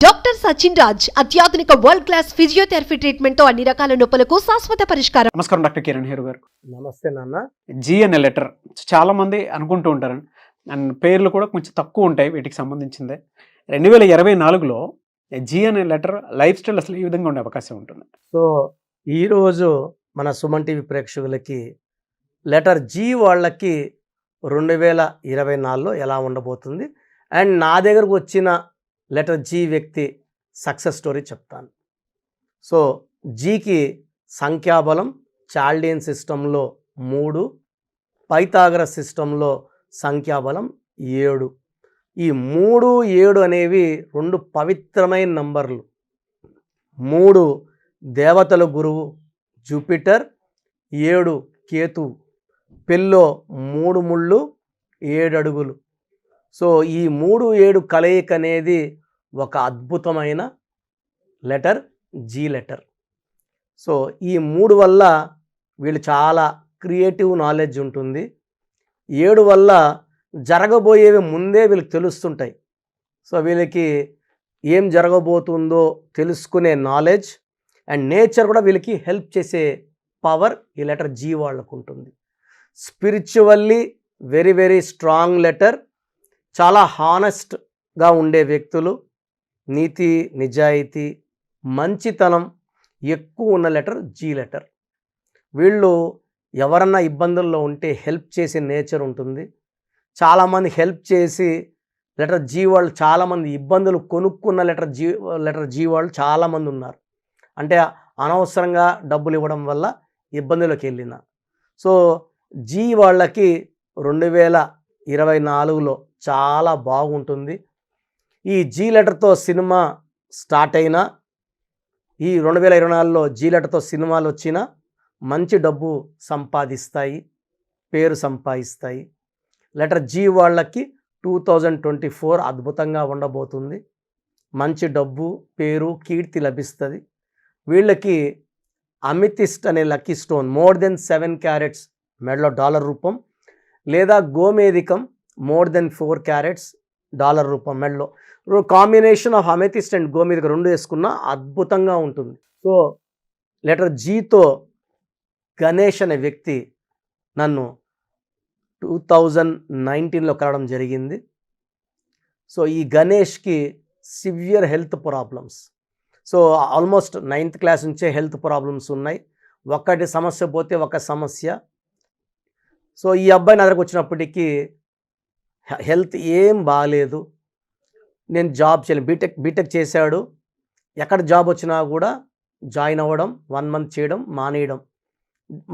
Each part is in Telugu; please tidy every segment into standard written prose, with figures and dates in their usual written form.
డాక్టర్ సచిన్ రాజ్ అత్యాధునిక వరల్డ్ క్లాస్ ఫిజియోథెరపీ ట్రీట్మెంట్ తో అన్ని రకాల నొప్పులకు శాశ్వత పరిష్కారం. నమస్కారం డాక్టర్ కిరణ్ హీరో గారు. నమస్తే నాన్న. జీ అనే లెటర్ చాలా మంది అనుకుంటూ ఉంటారు అండ్ పేర్లు కూడా కొంచెం తక్కువ ఉంటాయి వీటికి సంబంధించిందే. 2024లో జీ అనే లెటర్ లైఫ్ స్టైల్ అసలు ఈ విధంగా ఉండే అవకాశం ఉంటుంది. సో ఈరోజు మన సుమన్ టీవీ ప్రేక్షకులకి లెటర్ జీ వాళ్ళకి 2024లో ఎలా ఉండబోతుంది అండ్ నా దగ్గరకు వచ్చిన లెటర్ జీ వ్యక్తి సక్సెస్ స్టోరీ చెప్తాను. సో జీకి సంఖ్యాబలం చాల్డియన్ సిస్టంలో 3, పైథాగరస్ సిస్టంలో సంఖ్యాబలం 7. ఈ 3, 7 అనేవి 2 పవిత్రమైన నంబర్లు. 3 దేవతల గురువు జూపిటర్, 7 కేతు, పెళ్ళో 3 ముళ్ళు 7 అడుగులు. సో ఈ 3, 7 కలయిక అనేది ఒక అద్భుతమైన లెటర్ జీ లెటర్. సో ఈ 3 వల్ల వీళ్ళు చాలా క్రియేటివ్ నాలెడ్జ్ ఉంటుంది. 7 వల్ల జరగబోయేవి ముందే వీళ్ళకి తెలుస్తుంటాయి. సో వీళ్ళకి ఏం జరగబోతుందో తెలుసుకునే నాలెడ్జ్ అండ్ నేచర్ కూడా వీళ్ళకి హెల్ప్ చేసే పవర్ ఈ లెటర్ జీ వాళ్ళకు ఉంటుంది. Spiritually very very strong letter. చాలా హానెస్ట్గా ఉండే వ్యక్తులు, నీతి నిజాయితీ మంచితనం ఎక్కువ ఉన్న లెటర్ జీ లెటర్. వీళ్ళు ఎవరన్నా ఇబ్బందుల్లో ఉంటే హెల్ప్ చేసే నేచర్ ఉంటుంది. చాలామంది హెల్ప్ చేసి లెటర్ జీ వాళ్ళు చాలామంది ఇబ్బందులు కొనుక్కున్న లెటర్ జీ వాళ్ళు చాలామంది ఉన్నారు. అంటే అనవసరంగా డబ్బులు ఇవ్వడం వల్ల ఇబ్బందులకు వెళ్ళిన. సో జీ వాళ్ళకి 2024లో చాలా బాగుంటుంది. ఈ జీ లెటర్తో సినిమా స్టార్ట్ అయినా, ఈ 2024లో జీ లెటర్తో సినిమాలు వచ్చినా మంచి డబ్బు సంపాదిస్తాయి, పేరు సంపాదిస్తాయి. లెటర్ జీ వాళ్ళకి 2024 అద్భుతంగా ఉండబోతుంది. మంచి డబ్బు, పేరు, కీర్తి లభిస్తుంది. వీళ్ళకి అమితిస్ట్ అనే lucky stone more than 7 carats మెడలో డాలర్ రూపం, లేదా గోమేధికం మోర్ దెన్ 4 క్యారెట్స్ డాలర్ రూపం మెడలో. కాంబినేషన్ ఆఫ్ అమెథిస్ట్ అండ్ గోమేధిక 2 వేసుకున్న అద్భుతంగా ఉంటుంది. సో లెటర్ జీతో గణేష్ అనే వ్యక్తి నన్ను 2019లో కలవడం జరిగింది. సో ఈ గణేష్కి severe health problems. So almost 9th class నుంచే హెల్త్ ప్రాబ్లమ్స్ ఉన్నాయి. ఒకటి సమస్య పోతే ఒక సమస్య. సో ఈ అబ్బాయి నా దగ్గరకు వచ్చినప్పటికీ హెల్త్ ఏం బాగాలేదు. నేను జాబ్ చేయలేను. బీటెక్ చేశాడు. ఎక్కడ జాబ్ వచ్చినా కూడా జాయిన్ అవ్వడం, 1 month చేయడం, మానేయడం,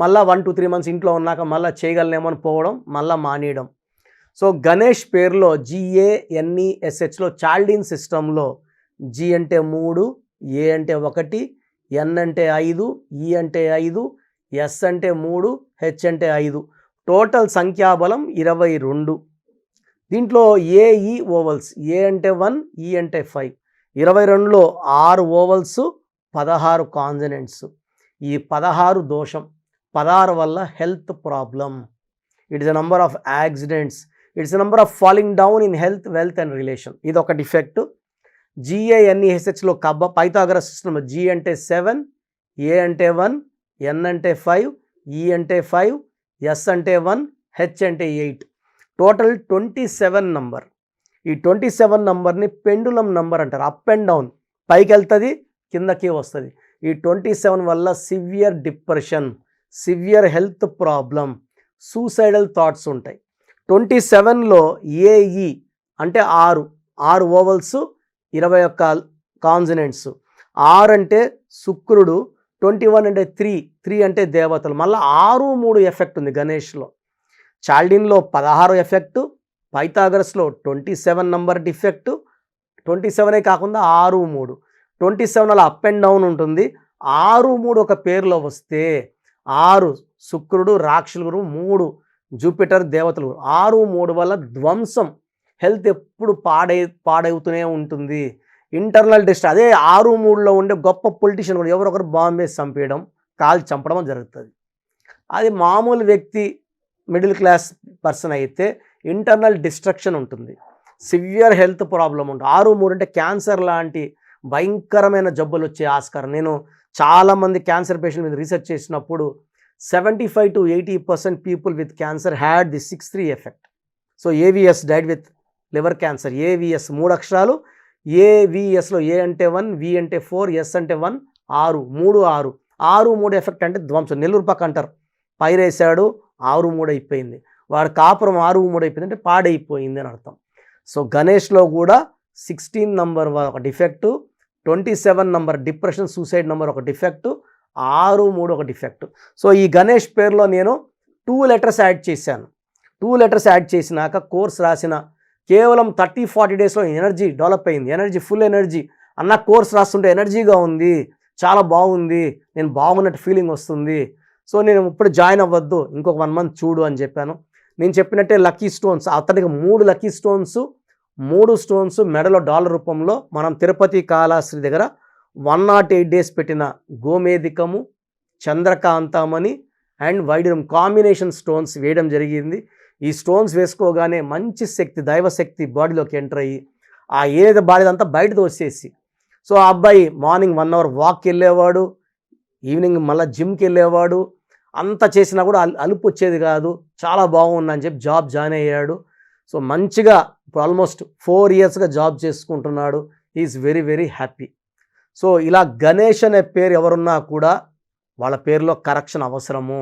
మళ్ళీ 1 to 3 months ఇంట్లో ఉన్నాక మళ్ళీ చేయగలనేమో అని పోవడం, మళ్ళీ మానేయడం. సో గణేష్ పేరులో GANESHలో చాల్డిన్ సిస్టంలో జీ అంటే 3, ఏ అంటే 1, ఎన్ అంటే 5, ఈ అంటే 5, ఎస్ అంటే 3, హెచ్ అంటే 5. టోటల్ సంఖ్యాబలం 22. దీంట్లో ఏఈ ఓవల్స్, ఏ అంటే 1, ఈ అంటే 5. 22లో 6 ఓవల్స్, 16 కాన్సనెంట్స్. ఈ 16 దోషం. 16 వల్ల health problem. It is a number of accidents. It's a number of falling down in health, wealth and relation. ఇది ఒక డిఫెక్ట్. GANESHలో పైథాగరస్ సిస్టమ్ జీ అంటే 7, ఏ అంటే 1, ఎన్ అంటే 5, ఈ అంటే 5, ఎస్ అంటే 1, హెచ్ అంటే 8. Total 27 number. ఈ 27 నంబర్ని పెండులం నంబర్ అంటారు. అప్ అండ్ డౌన్, పైకి వెళ్తుంది, కిందకి వస్తుంది. ఈ 27 వల్ల severe depression, severe health problem, suicidal thoughts ఉంటాయి. 27లో ఏఈ అంటే 6 ఓవల్స్, 21 కాన్సనెంట్స్. 6 అంటే శుక్రుడు, 21 అంటే 3 అంటే దేవతలు. మళ్ళీ 6, 3 ఎఫెక్ట్ ఉంది గణేష్లో. చాల్డిన్లో 16 ఎఫెక్టు, పైథాగరస్లో 27 నంబర్ డిఫెక్టు. 27 కాకుండా 6, 3. 27లో అప్ అండ్ డౌన్ ఉంటుంది. 6, 3 ఒక పేరులో వస్తే 6 శుక్రుడు రాక్షసుల గురువు, 3 జూపిటర్ దేవతలు. 6, 3 వల్ల ధ్వంసం, హెల్త్ ఎప్పుడు పాడవుతూనే ఉంటుంది. ఇంటర్నల్ డిస్ట్. అదే 6, 3లో ఉండే గొప్ప పొలిటీషియన్ కూడా ఎవరొకరు బాంబే చంపేయడం, కాల్ చంపడం జరుగుతుంది. అది మామూలు వ్యక్తి, మిడిల్ క్లాస్ పర్సన్ అయితే ఇంటర్నల్ డిస్ట్రక్షన్ ఉంటుంది. సివియర్ హెల్త్ ప్రాబ్లం ఉంటుంది. 6, 3 అంటే క్యాన్సర్ లాంటి భయంకరమైన జబ్బులు వచ్చే ఆస్కారం. నేను చాలామంది క్యాన్సర్ పేషెంట్ మీద రీసెర్చ్ చేసినప్పుడు 75 to 80% people with cancer had the 6-3 effect. So AVS died with liver cancer. AVS 3 అక్షరాలు. ఏవిఎస్లో ఏ అంటే 1, వి అంటే 4, ఎస్ అంటే 1, 6, 3, 6. 6, 3 ఎఫెక్ట్ అంటే ధ్వంసం. నెల్లూరు పక్క అంటారు, పైరేసాడు 6, 3 అయిపోయింది. వాడు కాపురం 6, 3 అయిపోయింది అంటే పాడైపోయింది అని అర్థం. సో గణేష్లో కూడా 16 నంబర్ ఒక defect, 27 number depression suicide number ఒక డిఫెక్టు, 6, 3 ఒక డిఫెక్టు. సో ఈ గణేష్ పేరులో నేను 2 లెటర్స్ యాడ్ చేశాను. 2 లెటర్స్ యాడ్ చేసినాక కోర్స్ రాసిన కేవలం 30-40 డేస్లో ఎనర్జీ డెవలప్ అయింది. Energy, full energy. అన్న కోర్స్ రాస్తుంటే ఎనర్జీగా ఉంది, చాలా బాగుంది, నేను బాగున్నట్టు ఫీలింగ్ వస్తుంది. సో నేను ఇప్పుడు జాయిన్ అవ్వద్దు, ఇంకొక 1 మంత్ చూడు అని చెప్పాను. నేను చెప్పినట్టే లక్కీ స్టోన్స్, అతనికి 3 లక్కీ స్టోన్స్, 3 స్టోన్స్ మెడలో డాలర్ రూపంలో మనం తిరుపతి కాళహస్తి దగ్గర 108 డేస్ పెట్టిన గోమేధికము, చంద్రకాంతమణి అండ్ వైడూర్యం కాంబినేషన్ స్టోన్స్ వేయడం జరిగింది. ఈ స్టోన్స్ వేసుకోగానే మంచి శక్తి, దైవశక్తి బాడీలోకి ఎంటర్ అయ్యి ఆ ఏదైతే బాడీదంతా బయట తోసేసి, సో ఆ అబ్బాయి మార్నింగ్ 1 అవర్ వాక్కి వెళ్ళేవాడు, ఈవినింగ్ మళ్ళీ జిమ్కి వెళ్ళేవాడు. అంత చేసినా కూడా అలుపు వచ్చేది కాదు. చాలా బాగుందని చెప్పి జాబ్ జాయిన్ అయ్యాడు. సో మంచిగా ఇప్పుడు ఆల్మోస్ట్ 4 ఇయర్స్గా జాబ్ చేసుకుంటున్నాడు. Is very very happy. So ఇలా గణేష్ అనే పేరు ఎవరున్నా కూడా వాళ్ళ పేరులో కరెక్షన్ అవసరము.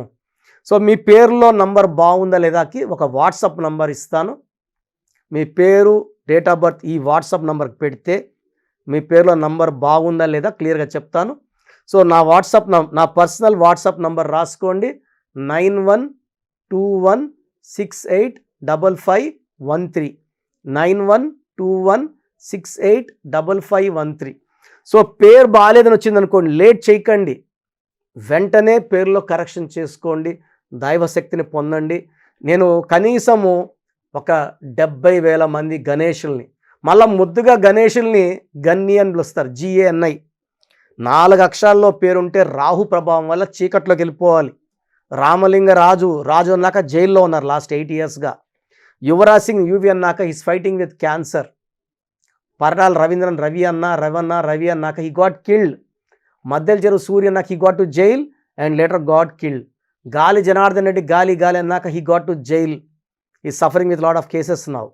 సో మీ పేరులో నంబర్ బాగుందా లేదాకి ఒక వాట్సాప్ నంబర్ ఇస్తాను. మీ పేరు, డేట్ ఆఫ్ బర్త్ ఈ వాట్సాప్ నంబర్కి పెడితే మీ పేరులో నంబర్ బాగుందా లేదా క్లియర్గా చెప్తాను. సో నా పర్సనల్ వాట్సాప్ నంబర్ రాసుకోండి, 9121685513, 9121685513. సో పేరు బాగాలేదని వచ్చింది అనుకోండి, లేట్ చేయకండి, వెంటనే పేరులో కరెక్షన్ చేసుకోండి, దైవశక్తిని పొందండి. నేను కనీసము ఒక 70,000 మంది గణేషుల్ని, మళ్ళీ ముద్దుగా గణేషుల్ని గన్ని అని పిలుస్తారు, GANI. 4 అక్షరాల్లో పేరుంటే రాహు ప్రభావం వల్ల చీకట్లోకి వెళ్ళిపోవాలి. రామలింగ రాజు అన్నాక జైల్లో ఉన్నారు లాస్ట్ 8 ఇయర్స్గా. యువరాజ్ సింగ్ UV అన్నాక is fighting with cancer. Parnala Raveendran Ravi అన్నాక he got killed. Madhyala Cheruvu Surya అన్నాక he got to jail and later got killed. Gali Janardhan Reddy Gali అన్నాక he got to jail, he suffering with lot of cases now.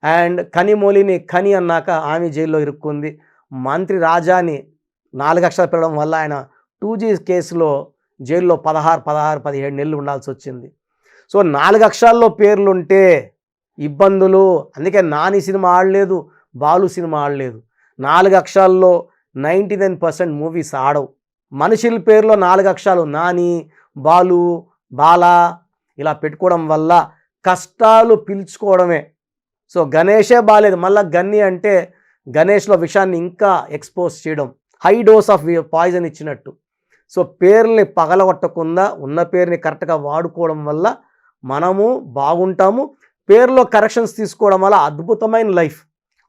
And కనిమోలిని ఖని అన్నాక ఆమె జైల్లో ఇరుక్కుంది. మంత్రి రాజాని 4 అక్షరాలు పెరగడం వల్ల ఆయన 2G కేసులో జైల్లో 17 నెలలు ఉండాల్సి వచ్చింది. సో 4 అక్షరాల్లో పేర్లుంటే ఇబ్బందులు. అందుకే నాని సినిమా ఆడలేదు, బాలు సినిమా ఆడలేదు. 4 అక్షరాల్లో 99% మూవీస్ ఆడవు. మనుషుల పేరులో 4 అక్షరాలు నాని, బాలు, బాలా ఇలా పెట్టుకోవడం వల్ల కష్టాలు పిలుచుకోవడమే. సో గణేషే బాలేదు, మళ్ళీ గన్ని అంటే గణేష్లో విషాన్ని ఇంకా ఎక్స్పోజ్ చేయడం, హై డోస్ ఆఫ్ పాయిజన్ ఇచ్చినట్టు. సో పేర్లని పగలగొట్టకుండా ఉన్న పేరుని కరెక్ట్గా వాడుకోవడం వల్ల మనము బాగుంటాము. పేరులో కరెక్షన్స్ తీసుకోవడం వల్ల అద్భుతమైన లైఫ్,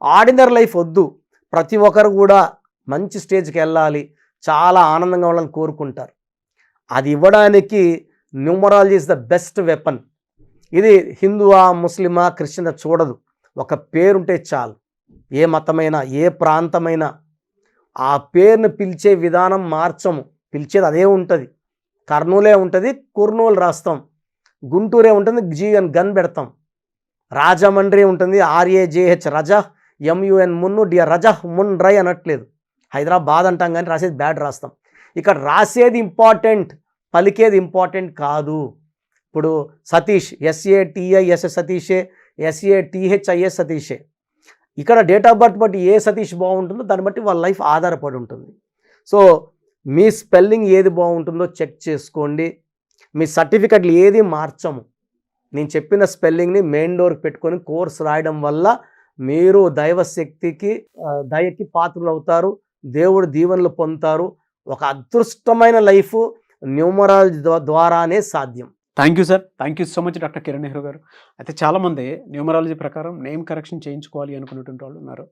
ఆర్డినరీ లైఫ్ వద్దు. ప్రతి ఒక్కరు కూడా మంచి స్టేజ్కి వెళ్ళాలి, చాలా ఆనందంగా ఉండాలని కోరుకుంటారు. అది ఇవ్వడానికి numerology is the best weapon. ఇది హిందువా, ముస్లిమా, క్రిస్టియన్ చూడదు, ఒక పేరుంటే చాలు. ఏ మతమైనా, ఏ ప్రాంతమైనా ఆ పేరును పిలిచే విధానం మార్చము, పిలిచేది అదే ఉంటుంది. కర్నూలే ఉంటుంది, కుర్నూలు రాస్తాం. గుంటూరే ఉంటుంది, GN గన్ పెడతాం. రాజమండ్రి ఉంటుంది, RAJH రజ, MUN మున్ను, రజహ్ మున్ రై అనట్లేదు. హైదరాబాద్ అంటాం కానీ రాసేది బ్యాడ్ రాస్తాం. ఇక్కడ రాసేది ఇంపార్టెంట్, పలికేది ఇంపార్టెంట్ కాదు. ఇప్పుడు సతీష్ SATIS సతీషే, SATHIS సతీషే. ఇక్కడ డేట్ ఆఫ్ బర్త్ బట్టి ఏ సతీష్ బాగుంటుందో దాన్ని బట్టి వాళ్ళ లైఫ్ ఆధారపడి ఉంటుంది. సో మీ స్పెల్లింగ్ ఏది బాగుంటుందో చెక్ చేసుకోండి. మీ సర్టిఫికెట్లు ఏది మార్చము. నేను చెప్పిన స్పెల్లింగ్ని మెయిన్ డోర్కి పెట్టుకొని కోర్స్ రాయడం వల్ల మీరు దైవశక్తికి దయకి పాత్రలు అవుతారు, దేవుడు దీవెనలు పొందుతారు. ఒక అదృష్టమైన లైఫ్ న్యూమరాలజీ ద్వారానే సాధ్యం. Thank you sir, thank you so much doctor Kiran Nehru గారు. అయితే చాలామంది న్యూమరాలజీ ప్రకారం నేమ్ కరెక్షన్ చేయించుకోవాలి అనుకునేటువంటి వాళ్ళు ఉన్నారు.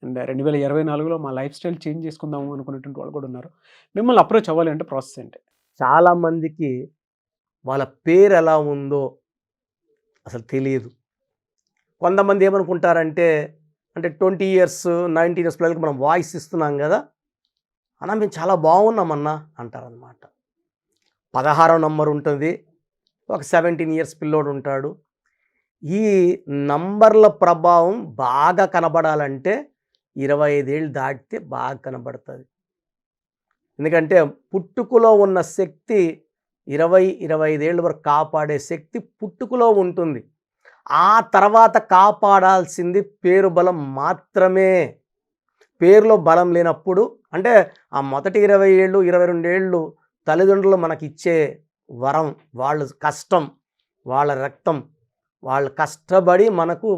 అండ్ 2024లో మా లైఫ్ స్టైల్ చేంజ్ చేసుకుందాము అనుకునేటువంటి వాళ్ళు కూడా ఉన్నారు. మిమ్మల్ని అప్రోచ్ అవ్వాలి అంటే ప్రాసెస్ ఏంటి? చాలామందికి వాళ్ళ పేరు ఎలా ఉందో అసలు తెలియదు. కొంతమంది ఏమనుకుంటారంటే, అంటే 20 ఇయర్స్ 19 ఇయర్స్ పిల్లలకి మనం వాయిస్ ఇస్తున్నాం కదా, అన్న మేము చాలా బాగున్నామన్నా అంటారనమాట. 16వ నంబర్ ఉంటుంది, ఒక 17 ఇయర్స్ పిల్లోడు ఉంటాడు. ఈ నంబర్ల ప్రభావం బాగా కనబడాలంటే 25 ఏళ్ళు దాటితే బాగా కనబడుతుంది. ఎందుకంటే పుట్టుకలో ఉన్న శక్తి 20-25 ఏళ్ళ వరకు కాపాడే శక్తి పుట్టుకలో ఉంటుంది. ఆ తర్వాత కాపాడాల్సింది పేరు బలం మాత్రమే. పేరులో బలం లేనప్పుడు, అంటే ఆ మొదటి 20 ఏళ్ళు 22 ఏళ్ళు తల్లిదండ్రులు మనకిచ్చే వరం, వాళ్ళ కష్టం, వాళ్ళ రక్తం, వాళ్ళు కష్టపడి మనకు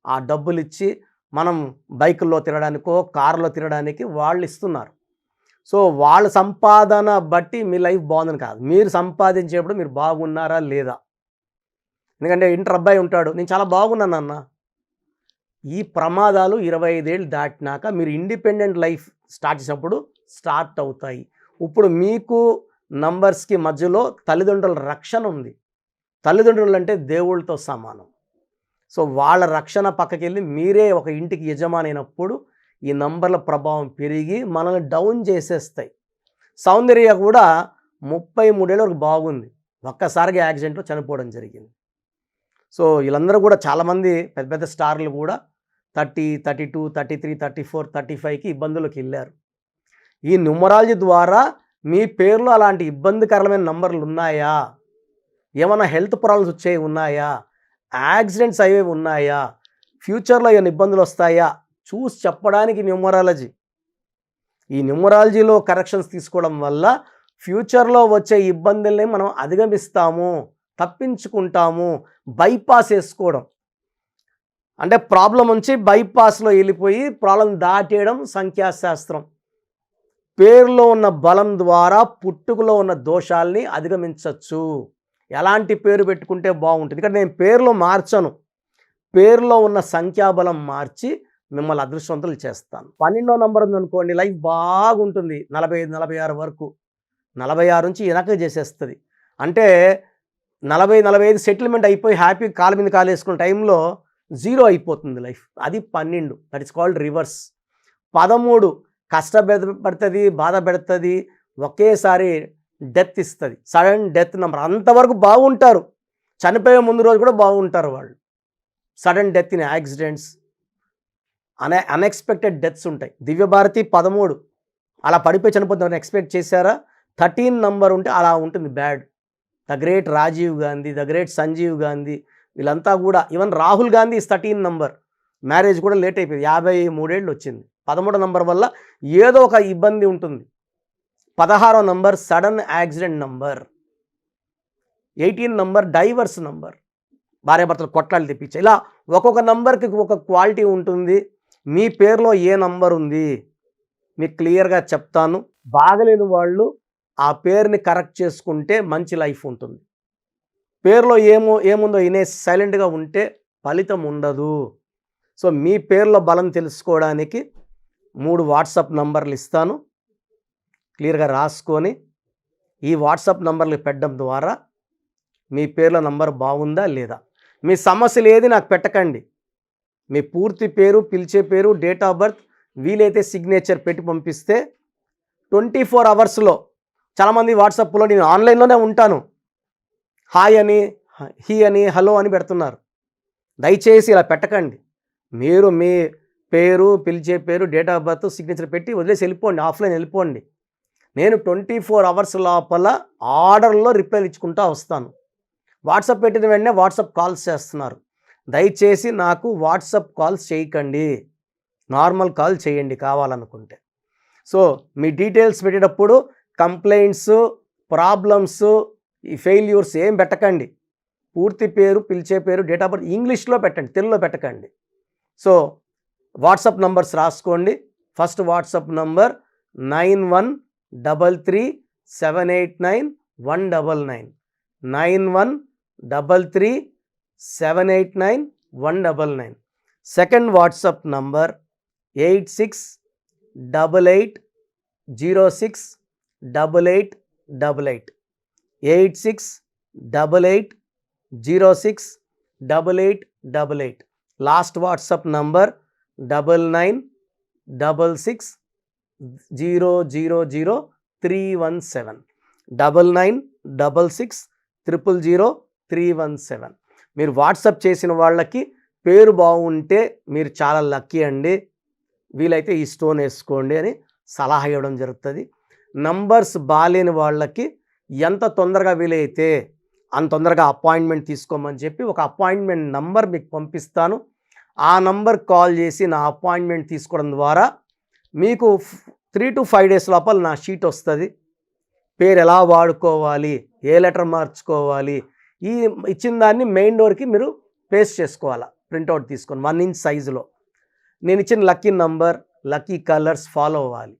ఆ డబ్బులు ఇచ్చి మనం బైకుల్లో తిరగడానికో కార్లో తిరగడానికి వాళ్ళు ఇస్తున్నారు. సో వాళ్ళ సంపాదన బట్టి మీ లైఫ్ బాగుందని కాదు, మీరు సంపాదించేప్పుడు మీరు బాగున్నారా లేదా. ఎందుకంటే ఇంటర్ అబ్బాయి ఉంటాడు, నేను చాలా బాగున్నాను అన్న. ఈ ప్రమాదాలు 25 ఏళ్ళు దాటినాక మీరు ఇండిపెండెంట్ లైఫ్ స్టార్ట్ చేసినప్పుడు స్టార్ట్ అవుతాయి. ఇప్పుడు మీకు నంబర్స్కి మధ్యలో తల్లిదండ్రుల రక్షణ ఉంది. తల్లిదండ్రులు అంటే దేవుళ్ళతో సమానం. సో వాళ్ళ రక్షణ పక్కకి వెళ్ళి మీరే ఒక ఇంటికి యజమాని అయినప్పుడు ఈ నంబర్ల ప్రభావం పెరిగి మనల్ని డౌన్ చేసేస్తాయి. సౌందర్య కూడా 33 ఏళ్ళ వరకు బాగుంది, ఒక్కసారిగా యాక్సిడెంట్లో చనిపోవడం జరిగింది. సో వీళ్ళందరూ కూడా చాలామంది పెద్ద పెద్ద స్టార్లు కూడా 30, 32, 33, 34, 35కి ఇబ్బందులకు వెళ్ళారు. ఈ న్యూమరాలజీ ద్వారా మీ పేరులో అలాంటి ఇబ్బందికరమైన నంబర్లు ఉన్నాయా, ఏమైనా హెల్త్ ప్రాబ్లమ్స్ వచ్చేవి ఉన్నాయా, యాక్సిడెంట్స్ అయ్యేవి ఉన్నాయా, ఫ్యూచర్లో ఏమైనా ఇబ్బందులు వస్తాయా చూసి చెప్పడానికి న్యూమరాలజీ. ఈ న్యూమరాలజీలో కరెక్షన్స్ తీసుకోవడం వల్ల ఫ్యూచర్లో వచ్చే ఇబ్బందుల్ని మనం అధిగమిస్తాము, తప్పించుకుంటాము. బైపాస్ వేసుకోవడం అంటే ప్రాబ్లం నుంచి బైపాస్లో వెళ్ళిపోయి ప్రాబ్లం దాటేయడం సంఖ్యాశాస్త్రం. పేరులో ఉన్న బలం ద్వారా పుట్టుకలో ఉన్న దోషాల్ని అధిగమించవచ్చు. ఎలాంటి పేరు పెట్టుకుంటే బాగుంటుంది, ఇక్కడ నేను పేరులో మార్చను, పేరులో ఉన్న సంఖ్యాబలం మార్చి మిమ్మల్ని అదృష్టవంతులు చేస్తాను. 12వ నంబర్ ఉందనుకోండి, లైఫ్ బాగుంటుంది 45-46 వరకు. 46 నుంచి వెనక్కి చేసేస్తుంది. అంటే 40-45 సెటిల్మెంట్ అయిపోయి హ్యాపీ కాలు మీద కాలు వేసుకున్న టైంలో 0 అయిపోతుంది లైఫ్. అది 12, దట్ ఇస్ కాల్డ్ రివర్స్. 13 కష్టపడుతుంది, బాధ పెడుతుంది, ఒకేసారి డెత్ ఇస్తుంది, సడన్ డెత్ నెంబర్. అంతవరకు బాగుంటారు, చనిపోయే ముందు రోజు కూడా బాగుంటారు వాళ్ళు. Sudden death in accidents, unexpected deaths ఉంటాయి. దివ్యభారతి 13 అలా పడిపోయి చనిపోతుందని ఎక్స్పెక్ట్ చేశారా? 13 నంబర్ ఉంటే అలా ఉంటుంది bad. The great Rajiv Gandhi, the great Sanjiv Gandhi, వీళ్ళంతా కూడా, even Rahul Gandhi 13 number. Marriage కూడా లేట్ అయిపోయింది, 53 ఏళ్ళు వచ్చింది. 13వ నంబర్ వల్ల ఏదో ఒక ఇబ్బంది ఉంటుంది. 16వ number sudden accident number. 18 number divorce number, భార్యాభర్తలు కొట్లాలు తెప్పించే. ఇలా ఒక్కొక్క నంబర్కి ఒక క్వాలిటీ ఉంటుంది. మీ పేరులో ఏ నంబర్ ఉంది మీకు క్లియర్గా చెప్తాను. బాగలేని వాళ్ళు ఆ పేరుని కరెక్ట్ చేసుకుంటే మంచి లైఫ్ ఉంటుంది. పేరులో ఏముందో వినేసి సైలెంట్గా ఉంటే ఫలితం ఉండదు. సో మీ పేరులో బలం తెలుసుకోవడానికి 3 వాట్సాప్ నంబర్లు ఇస్తాను, క్లియర్గా రాసుకొని ఈ వాట్సాప్ నంబర్లు పెట్టడం ద్వారా మీ పేర్ల నంబర్ బాగుందా లేదా. మీ సమస్యలు ఏది నాకు పెట్టకండి, మీ పూర్తి పేరు, పిలిచే పేరు, డేట్ ఆఫ్ బర్త్, వీలైతే సిగ్నేచర్ పెట్టి పంపిస్తే 24 అవర్స్లో. చాలామంది వాట్సాప్లో నేను ఆన్లైన్లోనే ఉంటాను, హాయ్ అని, హీ అని, హలో అని పెడుతున్నారు. దయచేసి ఇలా పెట్టకండి. మీరు మీ పేరు, పిలిచే పేరు, డేట్ ఆఫ్ బర్త్, సిగ్నేచర్ పెట్టి వదిలేసి వెళ్ళిపోండి, ఆఫ్లైన్ వెళ్ళిపోండి. నేను 24 అవర్స్ లోపల ఆర్డర్లో రిప్లైలు ఇచ్చుకుంటూ వస్తాను. వాట్సాప్ పెట్టిన వెంటనే వాట్సాప్ కాల్స్ చేస్తున్నారు. దయచేసి నాకు వాట్సాప్ కాల్స్ చేయకండి, నార్మల్ కాల్ చేయండి కావాలనుకుంటే. సో మీ డీటెయిల్స్ పెట్టేటప్పుడు కంప్లైంట్స్, ప్రాబ్లమ్స్, ఈ ఫెయిల్యూర్స్ ఏం పెట్టకండి. పూర్తి పేరు, పిలిచే పేరు, డేట్ ఆఫ్ బర్త్ ఇంగ్లీష్లో పెట్టండి, తెలుగులో పెట్టకండి. సో వాట్సాప్ నంబర్స్ రాసుకోండి. First WhatsApp number 9133789199, 9133789199. Second WhatsApp number 8688068888, 8688068888. Last WhatsApp number 9966000317 9966000317. మీరు వాట్సాప్ చేసిన వాళ్ళకి పేరు బాగుంటే మీరు చాలా లక్కీ అండి, వీలైతే ఈ స్టోన్ వేసుకోండి అని సలహా ఇవ్వడం జరుగుతుంది. నంబర్స్ బాలేని వాళ్ళకి ఎంత తొందరగా వీలైతే అంత తొందరగా అపాయింట్మెంట్ తీసుకోమని చెప్పి ఒక అపాయింట్మెంట్ నంబర్ మీకు పంపిస్తాను. ఆ నంబర్ కాల్ చేసి నా అపాయింట్మెంట్ తీసుకోవడం ద్వారా మీకు 3 to 5 days లోపల నా షీట్ వస్తుంది. పేరు ఎలా వాడుకోవాలి, ఏ లెటర్ మార్చుకోవాలి, ఈ ఇచ్చిన దాన్ని మెయిన్ డోర్కి మీరు పేస్ట్ చేసుకోవాలా, ప్రింట్అవుట్ తీసుకొని 1 inch సైజులో. నేను ఇచ్చిన lucky number, lucky colours follow అవ్వాలి.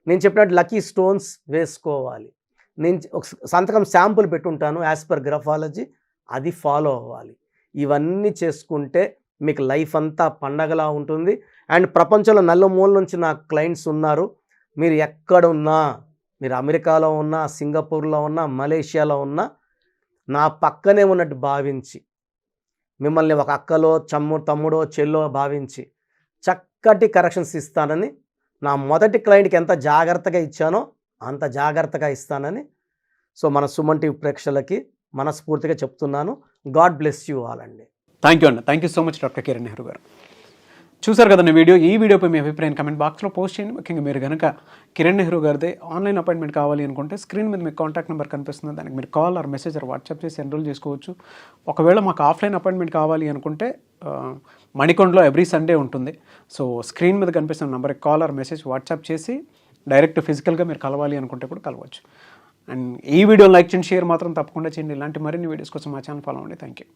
నేను చెప్పినట్టు లక్కీ స్టోన్స్ వేసుకోవాలి. నేను ఒక సంతకం శాంపుల్ పెట్టుంటాను యాజ్ పర్ గ్రఫాలజీ, అది ఫాలో అవ్వాలి. ఇవన్నీ చేసుకుంటే మీకు లైఫ్ అంతా పండగలా ఉంటుంది. అండ్ ప్రపంచంలో నలుమూల నుంచి నా క్లయింట్స్ ఉన్నారు. మీరు ఎక్కడున్నా, మీరు అమెరికాలో ఉన్నా, సింగపూర్లో ఉన్నా, మలేషియాలో ఉన్నా, నా పక్కనే ఉన్నట్టు భావించి, మిమ్మల్ని ఒక అక్కలో తమ్ముడో చెల్లో భావించి చక్కటి కరెక్షన్స్ ఇస్తానని, నా మొదటి క్లయింట్కి ఎంత జాగ్రత్తగా ఇచ్చానో అంత జాగ్రత్తగా ఇస్తానని సో మన సుమన్ టీవీ ప్రేక్షకులకి మనస్ఫూర్తిగా చెప్తున్నాను. గాడ్ బ్లెస్ యూ ఆల్ అండి. థ్యాంక్ యూ అండి. Thank you so much doctor Kiran Nehru గారు. చూసారు కదండి వీడియో. ఈ వీడియోపై మీ అభిప్రాయం కమెంట్ బాక్స్లో పోస్ట్ చేయండి. ముఖ్యంగా మీరు కనుక కిరణ్ నెహ్రూ గారిదే ఆన్లైన్ అపాయింట్మెంట్ కావాలి అనుకుంటే స్క్రీన్ మీద మీకు కాంటాక్ట్ నెంబర్ కనిపిస్తుంది, దానికి మీరు call or message or WhatsApp చేసి ఎన్రోల్ చేసుకోవచ్చు. ఒకవేళ మాకు ఆఫ్లైన్ అపాయింట్మెంట్ కావాలి అనుకుంటే మణికొండలో ఎవ్రీ సండే ఉంటుంది. సో స్క్రీన్ మీద కనిపిస్తున్న నెంబర్కి కాల్ ఆర్ మెసేజ్ వాట్సాప్ చేసి డైరెక్ట్ ఫిజికల్గా మీరు కలవాలి అనుకుంటే కూడా కలవచ్చు. అండ్ ఈ వీడియో లైక్ చేయండి, షేర్ మాత్రం తప్పకుండా చేయండి. ఇలాంటి మరిన్ని వీడియోస్ కోసం మా ఛానల్ ఫాలో అవ్వండి. Thank you.